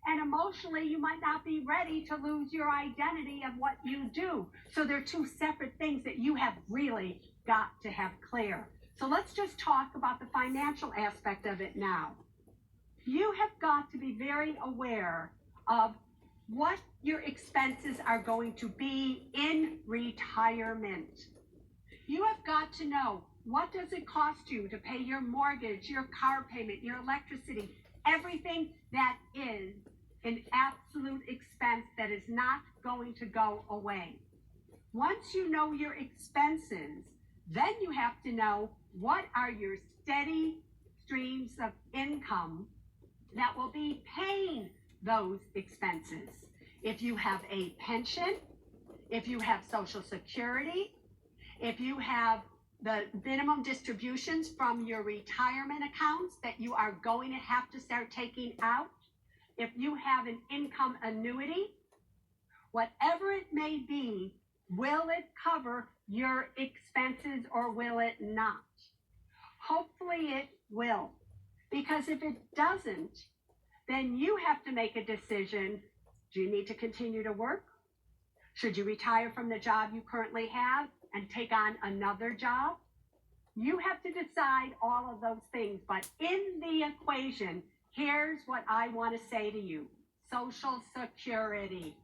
And emotionally, you might not be ready to lose your identity of what you do. So they're two separate things that you have really got to have clear. So let's just talk about the financial aspect of it now. You have got to be very aware of what your expenses are going to be in retirement. You have got to know, what does it cost you to pay your mortgage, your car payment, your electricity, everything that is an absolute expense that is not going to go away. Once you know your expenses, then you have to know what are your steady streams of income that will be paying those expenses. If you have a pension, if you have Social Security, if you have the minimum distributions from your retirement accounts that you are going to have to start taking out, if you have an income annuity, whatever it may be, will it cover your expenses or will it not? Hopefully it will, because if it doesn't, then you have to make a decision. Do you need to continue to work? Should you retire from the job you currently have and take on another job? You have to decide all of those things. But in the equation, here's what I want to say to you. Social Security.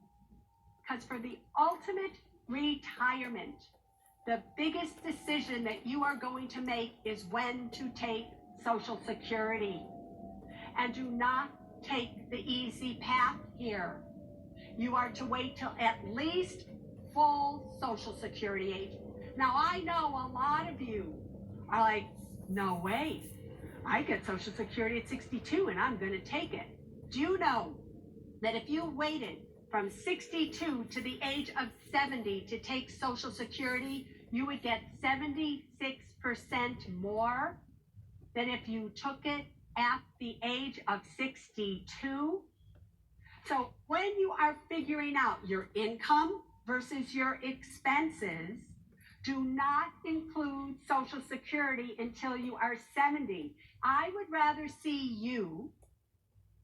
Because for the ultimate retirement, the biggest decision that you are going to make is when to take Social Security. And do not take the easy path here. You are to wait till at least full Social Security age. Now, I know a lot of you are like, no way. I get Social Security at 62 and I'm going to take it. Do you know that if you waited from 62 to the age of 70 to take Social Security, you would get 76% more than if you took it at the age of 62? So when you are figuring out your income versus your expenses, do not include Social Security until you are 70. I would rather see you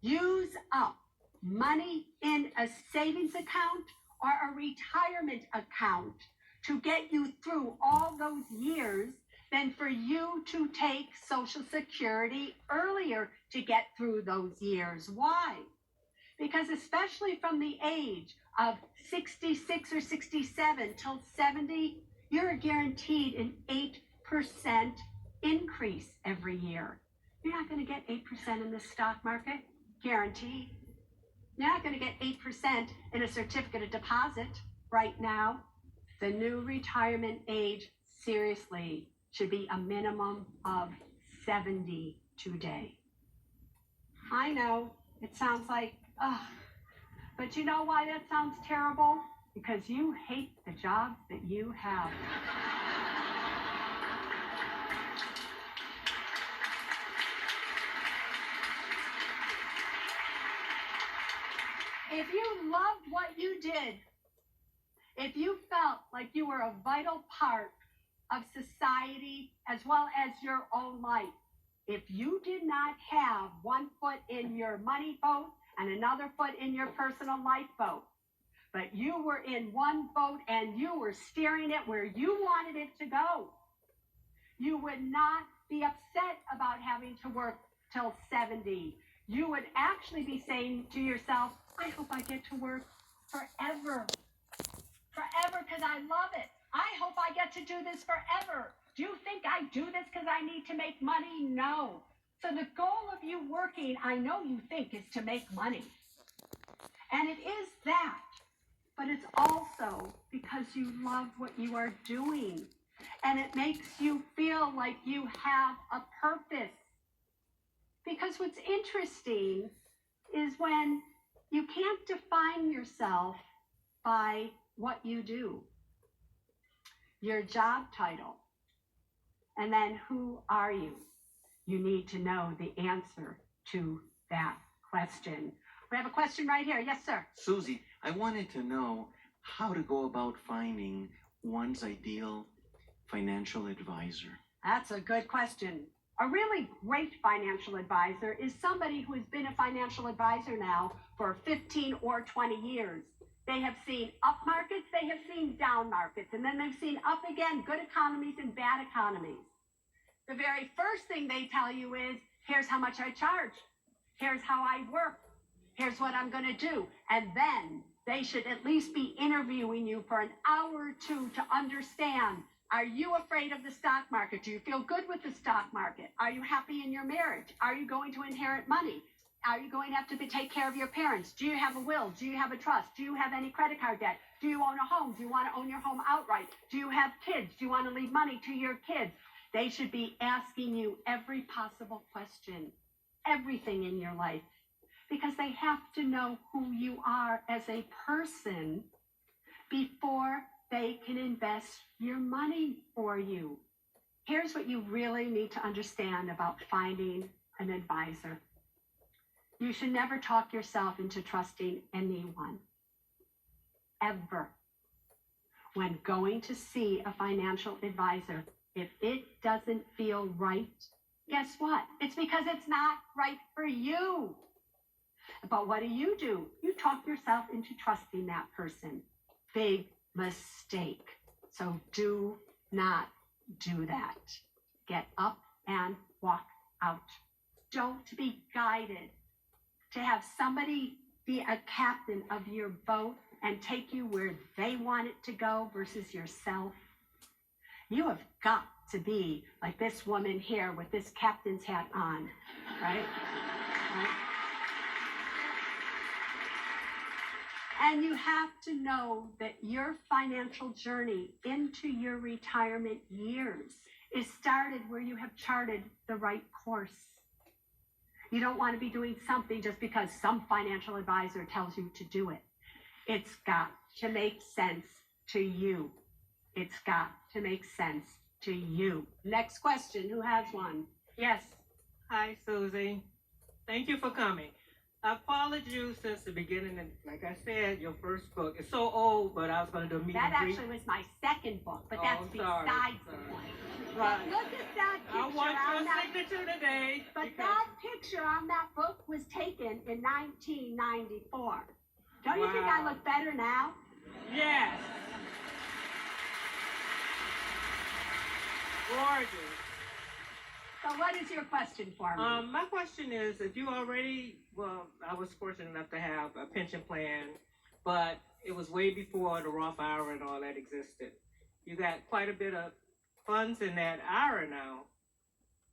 use up money in a savings account or a retirement account to get you through all those years than for you to take Social Security earlier to get through those years. Why? Because especially from the age of 66 or 67 till 70, you're guaranteed an 8% increase every year. You're not going to get 8% in the stock market, guaranteed. You're not going to get 8% in a certificate of deposit right now. The new retirement age, seriously, should be a minimum of 70 today. I know, it sounds like, ugh, but you know why that sounds terrible? Because you hate the job that you have. If you loved what you did, if you felt like you were a vital part of society as well as your own life, if you did not have one foot in your money boat and another foot in your personal life boat, but you were in one boat and you were steering it where you wanted it to go, you would not be upset about having to work till 70. You would actually be saying to yourself, I hope I get to work forever. Forever, because I love it. I hope I get to do this forever. Do you think I do this because I need to make money? No. So the goal of you working, I know you think, is to make money. And it is that. But it's also because you love what you are doing. And it makes you feel like you have a purpose. Because what's interesting is when you can't define yourself by what you do, your job title, and then who are you? You need to know the answer to that question. We have a question right here. Yes, sir. Susie, I wanted to know how to go about finding one's ideal financial advisor. That's a good question. A really great financial advisor is somebody who has been a financial advisor now for 15 or 20 years. They have seen up markets, they have seen down markets, and then they've seen up again, good economies and bad economies. The very first thing they tell you is, here's how much I charge. Here's how I work. Here's what I'm going to do. And then they should at least be interviewing you for an hour or two to understand, are you afraid of the stock market? Do you feel good with the stock market? Are you happy in your marriage? Are you going to inherit money? Are you going to have to take care of your parents? Do you have a will? Do you have a trust? Do you have any credit card debt? Do you own a home? Do you want to own your home outright? Do you have kids? Do you want to leave money to your kids? They should be asking you every possible question, everything in your life, because they have to know who you are as a person before they can invest your money for you. Here's what you really need to understand about finding an advisor. You should never talk yourself into trusting anyone, ever. When going to see a financial advisor, if it doesn't feel right, guess what? It's because it's not right for you. But what do? You talk yourself into trusting that person. Big mistake. So do not do that. Get up and walk out. Don't be guided to have somebody be a captain of your boat and take you where they want it to go versus yourself. You have got to be like this woman here with this captain's hat on, right? Right? And you have to know that your financial journey into your retirement years is started where you have charted the right course. You don't want to be doing something just because some financial advisor tells you to do it. It's got to make sense to you. It's got to make sense to you. Next question, who has one? Yes. Hi, Susie. Thank you for coming. I've followed you since the beginning, and like I said, your first book is so old, but I was going to do a meet That and greet. actually was my second book, but that's sorry, besides the sorry. point. Right. But look at that picture I want on your that. signature today. But because- that picture on that book was taken in 1994. Don't you think I Wow. look better now? Yes. Gorgeous. So what is your question for me? My question is, if you already, I was fortunate enough to have a pension plan, but it was way before the Roth IRA and all that existed. You got quite a bit of funds in that IRA now,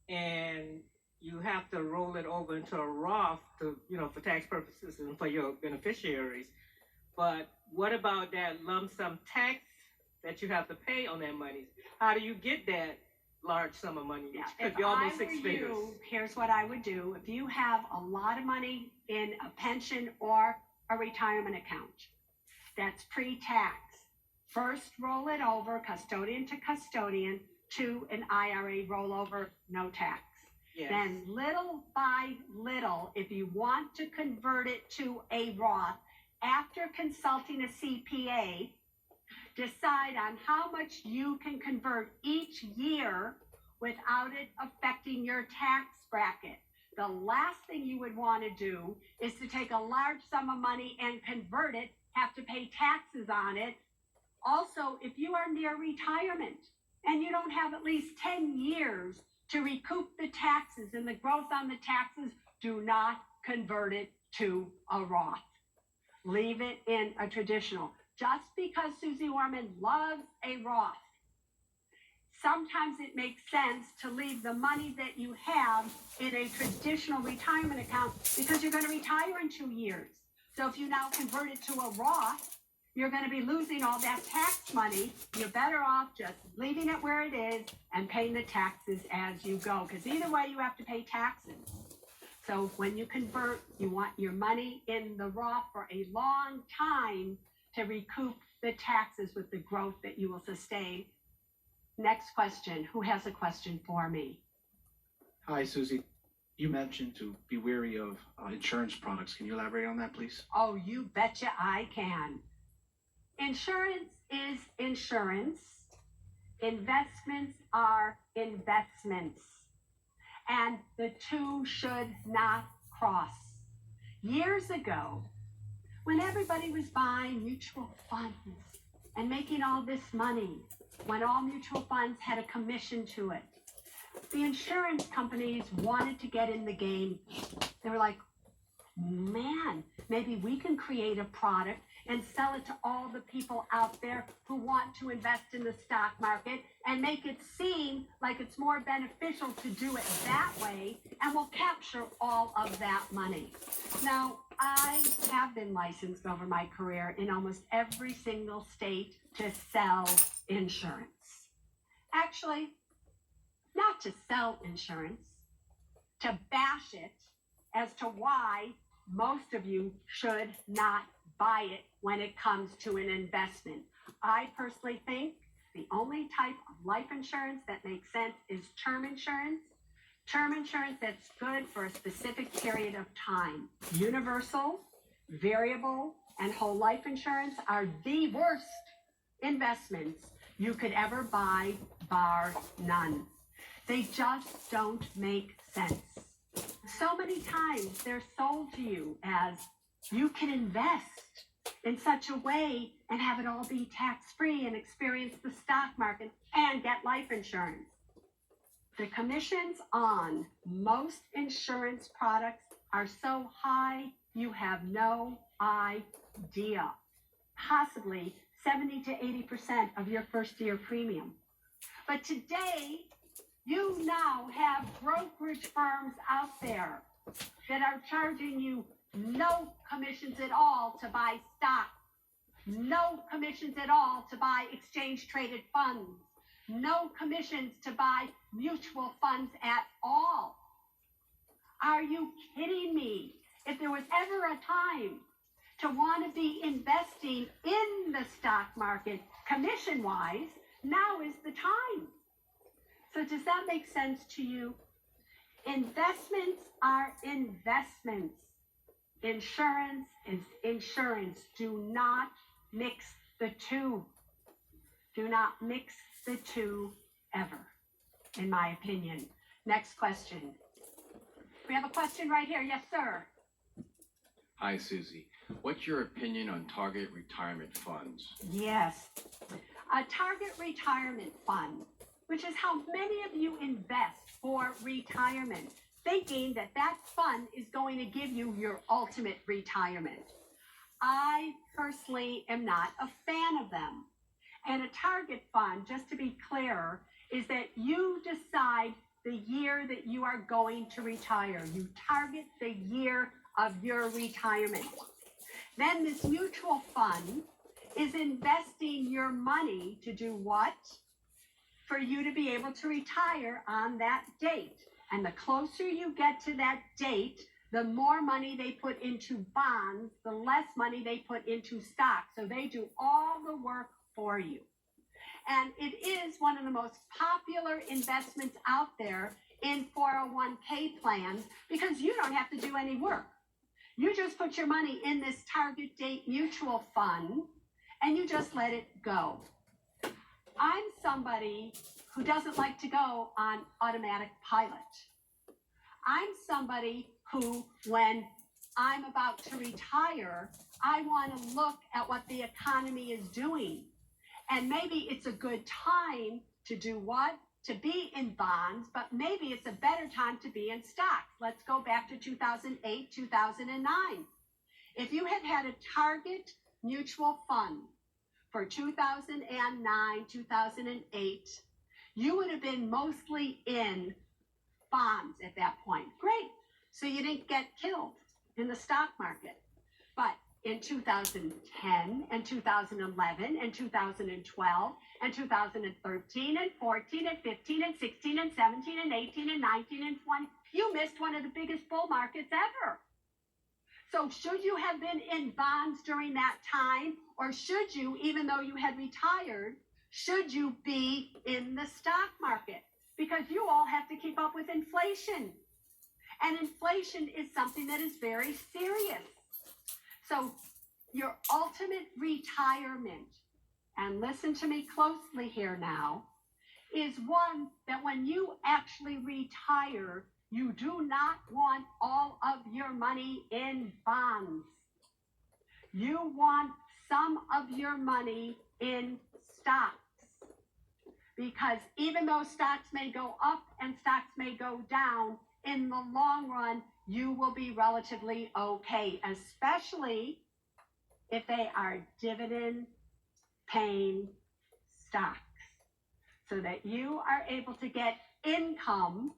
and you have to roll it over into a Roth to, for tax purposes and for your beneficiaries. But what about that lump sum tax that you have to pay on that money? How do you get that large sum of money? Yeah, Could if be I almost were 6 figures. you, here's what I would do. If you have a lot of money in a pension or a retirement account that's pre-tax, first roll it over custodian to custodian to an IRA rollover, no tax. Yes. Then little by little, if you want to convert it to a Roth, after consulting a CPA, decide on how much you can convert each year without it affecting your tax bracket. The last thing you would want to do is to take a large sum of money and convert it, have to pay taxes on it. Also, if you are near retirement and you don't have at least 10 years to recoup the taxes and the growth on the taxes, do not convert it to a Roth. Leave it in a traditional. Just because Susie Orman loves a Roth, sometimes it makes sense to leave the money that you have in a traditional retirement account because you're going to retire in 2 years. So if you now convert it to a Roth, you're going to be losing all that tax money. You're better off just leaving it where it is and paying the taxes as you go, because either way you have to pay taxes. So when you convert, you want your money in the Roth for a long time to recoup the taxes with the growth that you will sustain. Next question. Who has a question for me? Hi, Susie. You mentioned to be wary of insurance products. Can you elaborate on that, please? Oh, you betcha I can. Insurance is insurance. Investments are investments. and the two should not cross. Years ago, when everybody was buying mutual funds and making all this money, when all mutual funds had a commission to it, the insurance companies wanted to get in the game. They were like, man, maybe we can create a product and sell it to all the people out there who want to invest in the stock market and make it seem like it's more beneficial to do it that way, and we'll capture all of that money. Now, I have been licensed over my career in almost every single state to sell insurance. Actually, not to sell insurance, to bash it as to why most of you should not buy it when it comes to an investment. I personally think the only type of life insurance that makes sense is term insurance. Term insurance that's good for a specific period of time. Universal, variable, and whole life insurance are the worst investments you could ever buy, bar none. They just don't make sense. So many times they're sold to you as you can invest in such a way and have it all be tax-free and experience the stock market and get life insurance. The commissions on most insurance products are so high you have no idea. Possibly 70 to 80% of your first year premium. But today, you now have brokerage firms out there that are charging you no commissions at all to buy stock, no commissions at all to buy exchange-traded funds, no commissions to buy mutual funds at all. Are you kidding me? If there was ever a time to want to be investing in the stock market commission-wise, now is the time. So does that make sense to you? Investments are investments. Insurance is insurance. Do not mix the two. Do not mix the two ever, in my opinion. Next question. We have a question right here. Yes, sir. Hi, Susie. What's your opinion on target retirement funds? Yes. A target retirement fund, which is how many of you invest for retirement, thinking that that fund is going to give you your ultimate retirement. I personally am not a fan of them. And a target fund, just to be clear, is that you decide the year that you are going to retire. You target the year of your retirement. Then this mutual fund is investing your money to do what? For you to be able to retire on that date. And the closer you get to that date, the more money they put into bonds, the less money they put into stocks. So they do all the work for you. And it is one of the most popular investments out there in 401k plans because you don't have to do any work. You just put your money in this target date mutual fund and you just let it go. I'm somebody who doesn't like to go on automatic pilot. I'm somebody who, when I'm about to retire, I want to look at what the economy is doing. And maybe it's a good time to do what? To be in bonds, but maybe it's a better time to be in stocks. Let's go back to 2008, 2009. If you had had a target mutual fund for 2009, 2008, you would have been mostly in bonds at that point. Great. So you didn't get killed in the stock market. But in 2010 and 2011 and 2012 and 2013 and 14 and 15 and 16 and 17 and 18 and 19 and 20, you missed one of the biggest bull markets ever. So should you have been in bonds during that time, or should you, even though you had retired, should you be in the stock market? Because you all have to keep up with inflation. And inflation is something that is very serious. So your ultimate retirement, and listen to me closely here now, is one that when you actually retire, You do not want all of your money in bonds. You want some of your money in stocks. Because even though stocks may go up and stocks may go down, in the long run, you will be relatively okay, especially if they are dividend paying stocks, so that you are able to get income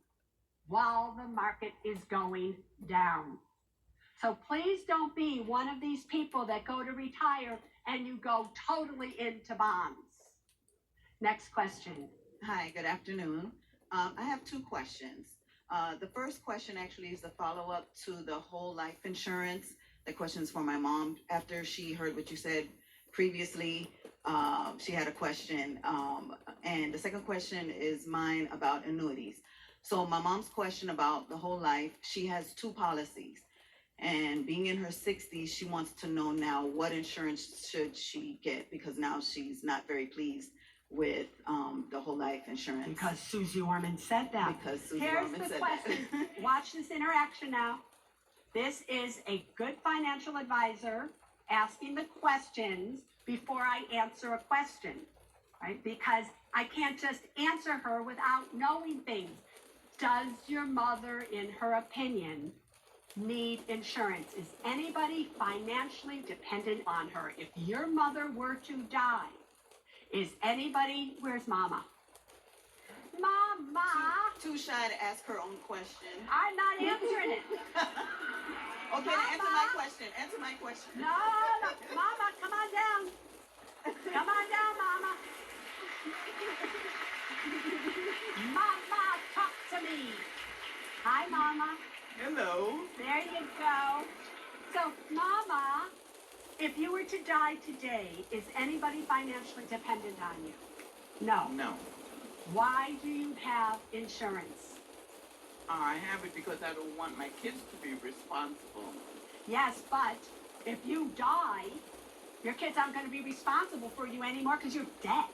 while the market is going down. So please don't be one of these people that go to retire and you go totally into bonds. Next question. Hi, good afternoon. I have two questions. The first question actually is a follow-up to the whole life insurance. The question is for my mom. After she heard what you said previously, she had a question. And the second question is mine about annuities. So my mom's question about the whole life, she has two policies. And being in her 60s, she wants to know now what insurance should she get, because now she's not very pleased with the whole life insurance. Because Susie Orman said that. Because Susie Here's Orman the said question. that. Watch this interaction now. This is a good financial advisor asking the questions before I answer a question, right? Because I can't just answer her without knowing things. Does your mother, in her opinion, need insurance? Is anybody financially dependent on her? If your mother were to die, is anybody, where's Mama? Mama! Too shy to ask her own question. I'm not answering it. Okay, now answer my question. Answer my question. No, no, Mama, come on down. Come on down, Mama. Mama, talk to me. Hi, Mama. Hello. There you go. So, Mama, if you were to die today, is anybody financially dependent on you? No. No, Why do you have insurance? I have it because I don't want my kids to be responsible. Yes, but if you die, your kids aren't going to be responsible for you anymore because you're dead.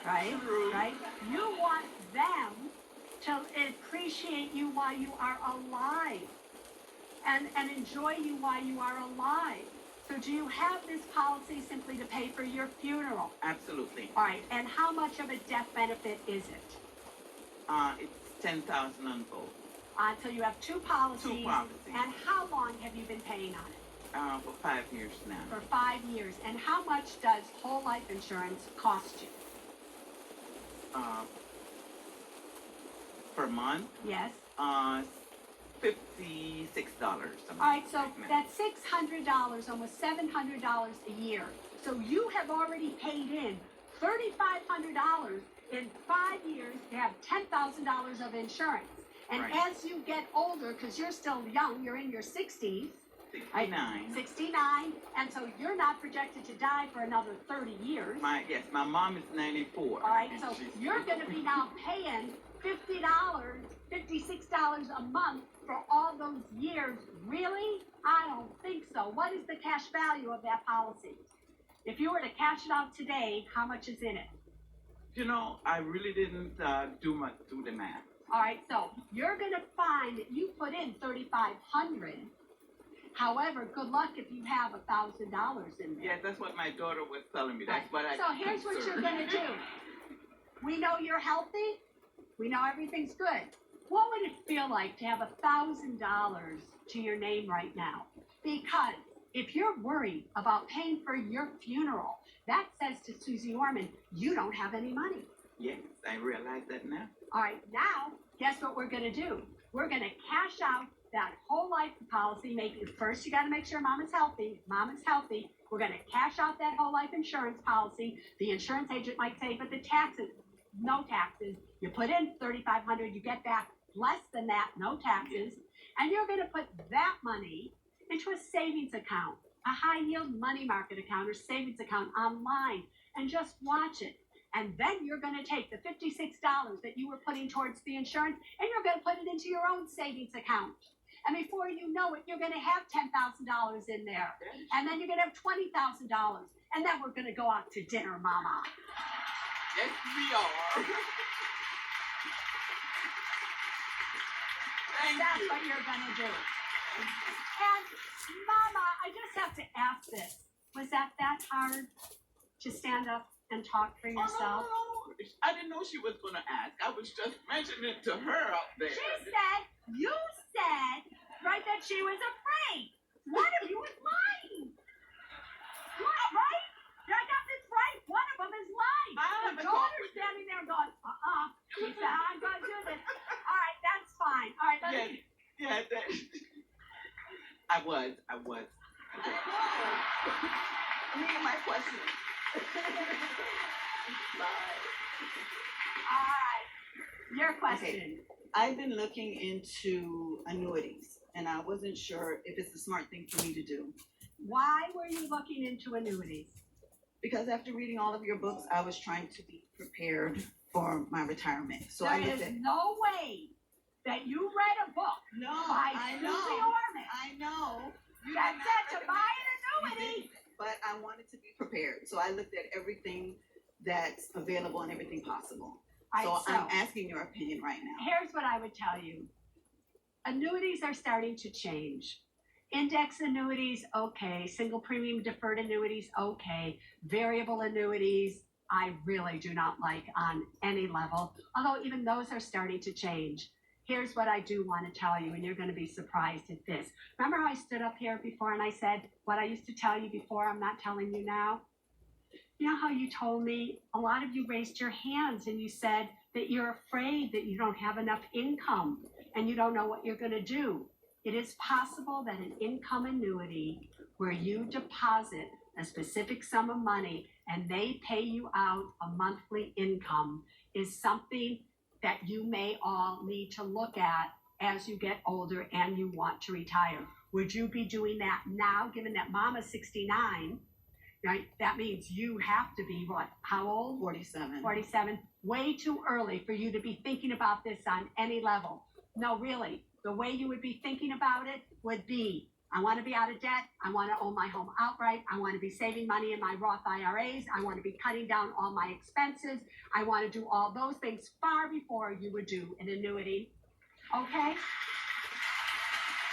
Right? True. Right? You want them to appreciate you while you are alive and enjoy you while you are alive. So do you have this policy simply to pay for your funeral? Absolutely. All right, and how much of a death benefit is it? It's 10,000 on both. So you have two policies. Two policies. And how long have you been paying on it? For 5 years now. For 5 years. And how much does whole life insurance cost you? Per month, Yes. $56. All right, so that's $600, almost $700 a year. So you have already paid in $3,500 in 5 years to have $10,000 of insurance. And Right. as you get older, because you're still young, you're in your 60s, 69. 69, and so you're not projected to die for another 30 years. Yes, my mom is 94. All right, and so she's- you're going to be now paying $50, $56 a month for all those years. Really? I don't think so. What is the cash value of that policy? If you were to cash it out today, how much is in it? You know, I really didn't do the math. All right, so you're going to find that you put in $3,500. However, good luck if you have $1,000 in there. Yes, that's what my daughter was telling me. That's what I So here's what you're going to do. We know you're healthy. We know everything's good. What would it feel like to have $1,000 to your name right now? Because if you're worried about paying for your funeral, that says to Susie Orman, you don't have any money. Yes, I realize that now. All right, now, guess what we're going to do? We're going to cash out that whole life policy. First, you got to make sure Mom is healthy. If Mom is healthy, we're going to cash out that whole life insurance policy. The insurance agent might say, but the taxes, no taxes. You put in $3,500, you get back less than that, no taxes. And you're going to put that money into a savings account, a high yield money market account or savings account online, and just watch it. And then you're going to take the $56 that you were putting towards the insurance and you're going to put it into your own savings account. And before you know it, you're going to have $10,000 in there. And then you're going to have $20,000. And then we're going to go out to dinner, Mama. Yes, we are. Thank That's you. what you're gonna do. And Mama, I just have to ask this. Was that hard to stand up and talk for yourself? Oh, no. I didn't know she was gonna ask. I was just mentioning it to her up there. You said, right, that she was afraid. One of you is lying. What, right? I got this right. One of them is lying. I The haven't talked daughter's with you. standing there going, She said, I'm gonna do this. All right, that's fine. All right, let's Yeah, I was. Me and my question. All right. Your question. I've been looking into annuities, and I wasn't sure if it's the smart thing for me to do. Why were you looking into annuities? Because after reading all of your books, I was trying to be prepared for my returement. So I There looked is at. no way that you read a book No, by I Susie know. Orman I know. You that did not said to buy recommend an it. annuity. But I wanted to be prepared. So I looked at everything that's available and everything possible. All So right, I'm asking your opinion right now. here's what I would tell you. Annuities are starting to change. Index annuities, okay. Single premium deferred annuities, okay. Variable annuities, I really do not like on any level, although even those are starting to change. Here's what I do want to tell you, and you're going to be surprised at this. Remember how I stood up here before and I said, what I used to tell you before, I'm not telling you now? You know how you told me, a lot of you raised your hands and you said that you're afraid that you don't have enough income and you don't know what you're going to do. It is possible that an income annuity where you deposit a specific sum of money and they pay you out a monthly income is something that you may all need to look at as you get older and you want to retire. Would you be doing that now, given that Mama's 69? Right? That means you have to be what? How old? 47. 47. Way too early for you to be thinking about this on any level. No, really. The way you would be thinking about it would be, I want to be out of debt. I want to own my home outright. I want to be saving money in my Roth IRAs. I want to be cutting down all my expenses. I want to do all those things far before you would do an annuity. Okay?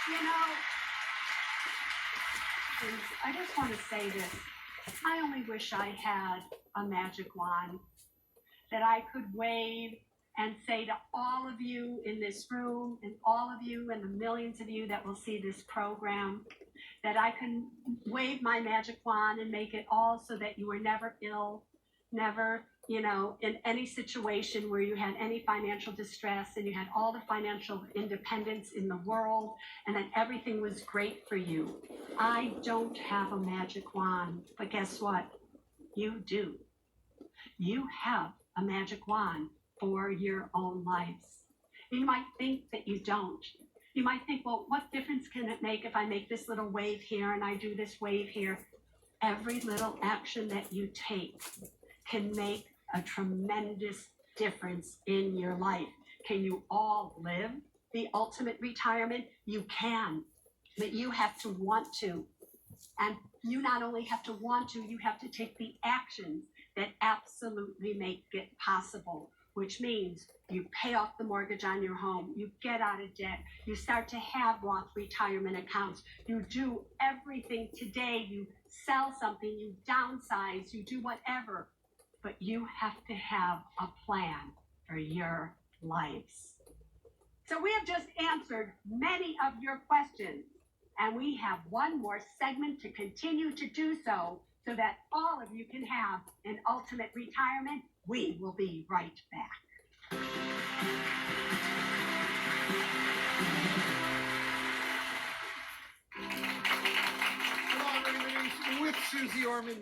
You know, I just want to say this. I only wish I had a magic wand that I could wave and say to all of you in this room and all of you and the millions of you that will see this program, that I can wave my magic wand and make it all so that you were never ill, never, in any situation where you had any financial distress and you had all the financial independence in the world and that everything was great for you. I don't have a magic wand, but guess what? You do. You have a magic wand for your own lives. You might think that you don't. You might think, well, what difference can it make if I make this little wave here and I do this wave here? Every little action that you take can make a tremendous difference in your life. Can you all live the ultimate retirement? You can, but you have to want to. And you not only have to want to, you have to take the actions that absolutely make it possible, which means you pay off the mortgage on your home, you get out of debt, you start to have Roth retirement accounts, you do everything today, you sell something, you downsize, you do whatever, but you have to have a plan for your lives. So we have just answered many of your questions, and we have one more segment to continue to do so that all of you can have an ultimate retirement. We will be right back. Hello, everybody. With Susie Orman.